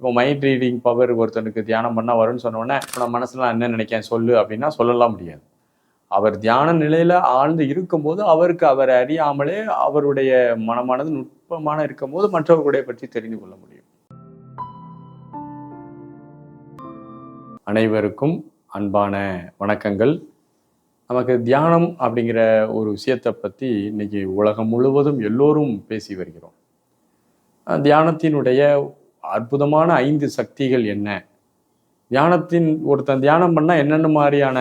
இப்போ mind reading power ஒருத்தனுக்கு தியானம் பண்ணால் வரும்னு சொன்னோடனே நான் மனசில் நான் என்ன நினைக்கிறேன் சொல்லு அப்படின்னா சொல்லலாம் முடியாது. அவர் தியான நிலையில் ஆழ்ந்து இருக்கும்போது அவருக்கு அவரை அறியாமலே அவருடைய மனமானது நுட்பமான இருக்கும்போது மற்றவர்களுடைய பற்றி தெரிந்து கொள்ள முடியும். அனைவருக்கும் அன்பான வணக்கங்கள். நமக்கு தியானம் அப்படிங்கிற ஒரு விஷயத்தை பற்றி இன்னைக்கு உலகம் முழுவதும் எல்லோரும் பேசி வருகிறோம். தியானத்தினுடைய அற்புதமான 5 சக்திகள் என்ன? ஒருத்தன் தியானம் பண்ணால் என்னென்ன மாதிரியான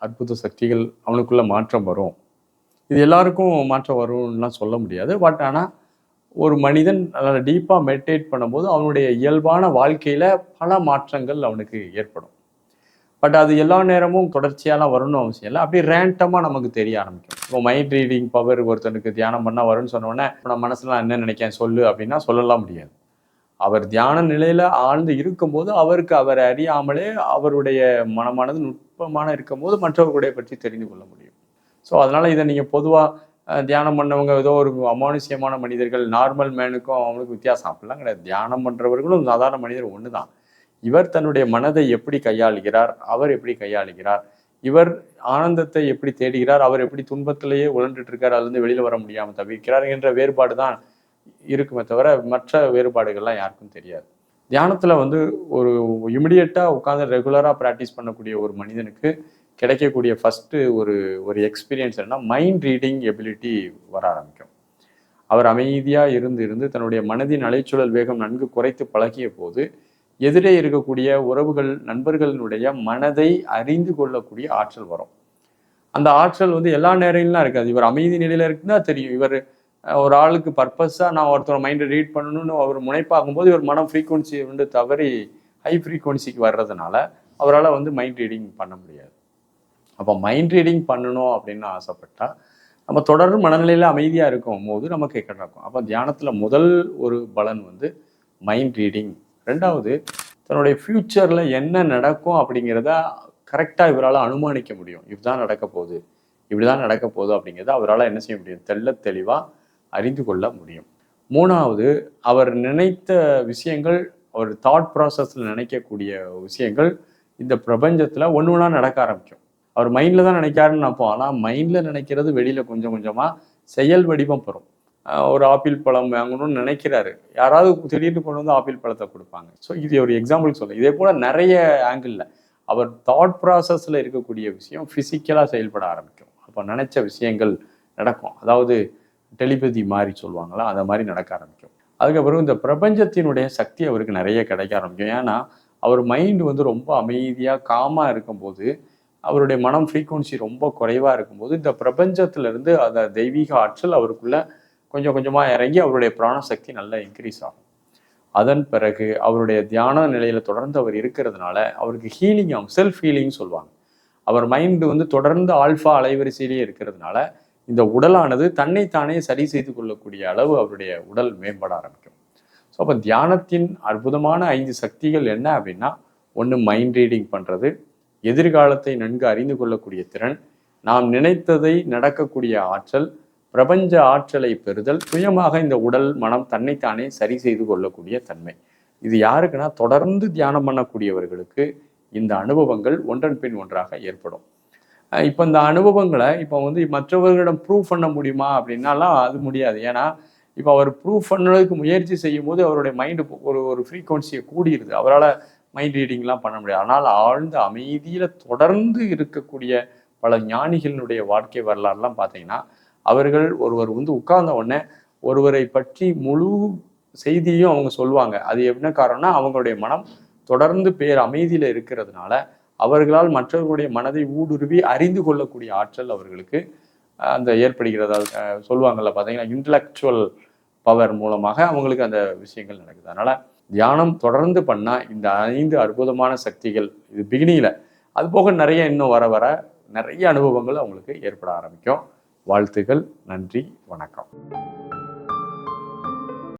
அற்புத சக்திகள் அவனுக்குள்ள மாற்றம் வரும்? இது எல்லாருக்கும் மாற்றம் வரும்லாம் சொல்ல முடியாது. பட் ஆனால் ஒரு மனிதன் நல்லா டீப்பாக மெடிடேட் பண்ணும்போது அவனுடைய இயல்பான வாழ்க்கையில் பல மாற்றங்கள் அவனுக்கு ஏற்படும். பட் அது எல்லா நேரமும் தொடர்ச்சியாலாம் வரணும்னு அவசியம் இல்லை. அப்படியே ரேண்டமாக நமக்கு தெரிய ஆரம்பிக்கும். இப்போ மைண்ட் ரீடிங் பவர் ஒருத்தனுக்கு தியானம் பண்ணால் வரும்னு சொன்னோடனே நான் மனசில் நான் என்ன நினைக்கிறேன் சொல்லு அப்படின்னா சொல்லலாம் முடியாது. அவர் தியான நிலையில் ஆழ்ந்து இருக்கும்போது அவருக்கு அவரை அறியாமலே அவருடைய மனமானது நுட்பமான இருக்கும்போது மற்றவர்களுடைய பற்றி தெரிந்து கொள்ள முடியும். ஸோ அதனால் இதை நீங்கள் பொதுவாக தியானம் பண்ணவங்க ஏதோ ஒரு அமானுஷ்யமான மனிதர்கள், நார்மல் மேனுக்கும் அவங்களுக்கு வித்தியாசம் அப்படிலாம் கிடையாது. தியானம் பண்ணுறவர்களும் சாதாரண மனிதர் ஒன்று தான். இவர் தன்னுடைய மனதை எப்படி கையாளுகிறார், அவர் எப்படி கையாளுகிறார், இவர் ஆனந்தத்தை எப்படி தேடுகிறார், அவர் எப்படி துன்பத்திலேயே உழண்டுட்டு இருக்கார், அதுலேருந்து வெளியில் வர முடியாமல் தவிர்க்கிறார் என்ற வேறுபாடு தான் இருக்குமே தவிர மற்ற வேறுபாடுகள்லாம் யாருக்கும் தெரியாது. தியானத்தில் ஒரு இமிடியட்டாக உட்காந்து ரெகுலராக ப்ராக்டிஸ் பண்ணக்கூடிய ஒரு மனிதனுக்கு கிடைக்கக்கூடிய ஃபஸ்ட்டு ஒரு எக்ஸ்பீரியன்ஸ் என்னன்னா மைண்ட் ரீடிங் எபிலிட்டி வர ஆரம்பிக்கும். அவர் அமைதியாக இருந்து தன்னுடைய மனதின் அலைச்சூழல் வேகம் நன்கு குறைத்து பழகிய போது எதிரே இருக்கக்கூடிய உறவுகள், நண்பர்களினுடைய மனதை அறிந்து கொள்ளக்கூடிய ஆற்றல் வரும். அந்த ஆற்றல் எல்லா நேரம்லாம் இருக்காது. இவர் அமைதி நிலையில் இருக்குன்னா தெரியும். இவர் ஒரு ஆளுக்கு பர்பஸாக நான் ஒருத்தர் மைண்டை ரீட் பண்ணணும்னு அவர் முனைப்பாகும்போது இவர் மனம் ஃப்ரீக்குவன்சி தவறி ஹை ஃப்ரீக்குவன்சிக்கு வர்றதுனால அவரால் மைண்ட் ரீடிங் பண்ண முடியாது. அப்போ மைண்ட் ரீடிங் பண்ணணும் அப்படின்னு ஆசைப்பட்டா நம்ம தொடர்ந்து மனநிலையில் அமைதியாக இருக்கும் போது நமக்கு நடக்கும். அப்போ தியானத்தில் முதல் ஒரு பலன் மைண்ட் ரீடிங். 2வது, தன்னுடைய ஃப்யூச்சரில் என்ன நடக்கும் அப்படிங்கிறத கரெக்டாக இவரால் அனுமானிக்க முடியும். இப்படிதான் நடக்க போகுது அப்படிங்கிறத அவரால் என்ன செய்ய முடியும்? தெளிவாக அறிந்து கொள்ள முடியும். 3வது, அவர் நினைத்த விஷயங்கள், அவர் தாட் ப்ராசஸில் நினைக்கக்கூடிய விஷயங்கள் இந்த பிரபஞ்சத்தில் ஒன்று நடக்க ஆரம்பிக்கும். அவர் மைண்டில் தான் நினைக்காருன்னு நினைப்போம். ஆனால் மைண்டில் நினைக்கிறது வெளியில் கொஞ்சம் கொஞ்சமாக செயல் வடிவம் பெறும். ஒரு ஆப்பிள் பழம் வாங்கணும்னு நினைக்கிறாரு, யாராவது திடீர்னு கொண்டு ஆப்பிள் பழத்தை கொடுப்பாங்க. ஸோ இது ஒரு எக்ஸாம்பிள் சொல்ல. இதே போல் நிறைய ஆங்கிளில் அவர் தாட் ப்ராசஸில் இருக்கக்கூடிய விஷயம் ஃபிசிக்கலாக செயல்பட ஆரம்பிக்கும். அப்போ நினைச்ச விஷயங்கள் நடக்கும். அதாவது டெலிபதி மாதிரி சொல்லுவாங்களா, அந்த மாதிரி நடக்க ஆரம்பிக்கும். அதுக்கப்புறம் இந்த பிரபஞ்சத்தினுடைய சக்தி அவருக்கு நிறைய கிடைக்க ஆரம்பிக்கும். ஏன்னா அவர் மைண்டு ரொம்ப அமைதியாக காமாக இருக்கும்போது, அவருடைய மனம் ஃப்ரீக்குவன்சி ரொம்ப குறைவாக இருக்கும்போது இந்த பிரபஞ்சத்திலிருந்து அந்த தெய்வீக ஆற்றல் அவருக்குள்ள கொஞ்சம் கொஞ்சமாக இறங்கி அவருடைய பிராணசக்தி நல்லா இன்க்ரீஸ் ஆகும். அதன் பிறகு அவருடைய தியான நிலையில் தொடர்ந்து அவர் இருக்கிறதுனால அவருக்கு ஹீலிங் ஆகும். செல்ஃப் ஹீலிங் சொல்லுவாங்க. அவர் மைண்டு தொடர்ந்து ஆல்ஃபா அலைவரிசையிலேயே இருக்கிறதுனால இந்த உடலானது தன்னைத்தானே சரி செய்து கொள்ளக்கூடிய அளவு அவருடைய உடல் மேம்பட ஆரம்பிக்கும். ஸோ அப்போ தியானத்தின் அற்புதமான 5 சக்திகள் என்ன அப்படின்னா, 1 மைண்ட் ரீடிங் பண்ணுறது, எதிர்காலத்தை நன்கு அறிந்து கொள்ளக்கூடிய திறன், நாம் நினைத்ததை நடக்கக்கூடிய ஆற்றல், பிரபஞ்ச ஆற்றலை பெறுதல், சுயமாக இந்த உடல் மனம் தன்னைத்தானே சரி செய்து கொள்ளக்கூடிய தன்மை. இது யாருக்குன்னா தொடர்ந்து தியானம் பண்ணக்கூடியவர்களுக்கு இந்த அனுபவங்கள் ஒன்றன் பின் ஒன்றாக ஏற்படும். இப்போ இந்த அனுபவங்களை இப்போ மற்றவர்களிடம் ப்ரூவ் பண்ண முடியுமா அப்படின்னாலாம் அது முடியாது. ஏன்னா இப்போ அவர் ப்ரூவ் பண்ணுறதுக்கு முயற்சி செய்யும் போது அவருடைய மைண்டு ஒரு ஃப்ரீக்குவன்சியை கூடியிருது. அவரால் மைண்ட் ரீடிங்லாம் பண்ண முடியாது. ஆனால் ஆழ்ந்த அமைதியில் தொடர்ந்து இருக்கக்கூடிய பல ஞானிகளினுடைய வாழ்க்கை வரலாறுலாம் பார்த்தீங்கன்னா, அவர்கள் ஒருவர் உட்கார்ந்த உடனே ஒருவரை பற்றி முழு செய்தியும் அவங்க சொல்லுவாங்க. அது என்ன காரணம்னா அவங்களுடைய மனம் தொடர்ந்து அமைதியில் இருக்கிறதுனால அவர்களால் மற்றவர்களுடைய மனதை ஊடுருவி அறிந்து கொள்ளக்கூடிய ஆற்றல் அவர்களுக்கு அந்த ஏற்படுகிறதா சொல்லுவாங்கள்ல. பார்த்தீங்கன்னா இன்டலெக்சுவல் பவர் மூலமாக அவங்களுக்கு அந்த விஷயங்கள் நடக்குது. அதனால தியானம் தொடர்ந்து பண்ணால் இந்த 5 அற்புதமான சக்திகள் இது பிகினிங்கில், அது போக நிறைய இன்னும் வர வர நிறைய அனுபவங்கள் அவங்களுக்கு ஏற்பட ஆரம்பிக்கும். வாழ்த்துக்கள். நன்றி. வணக்கம்.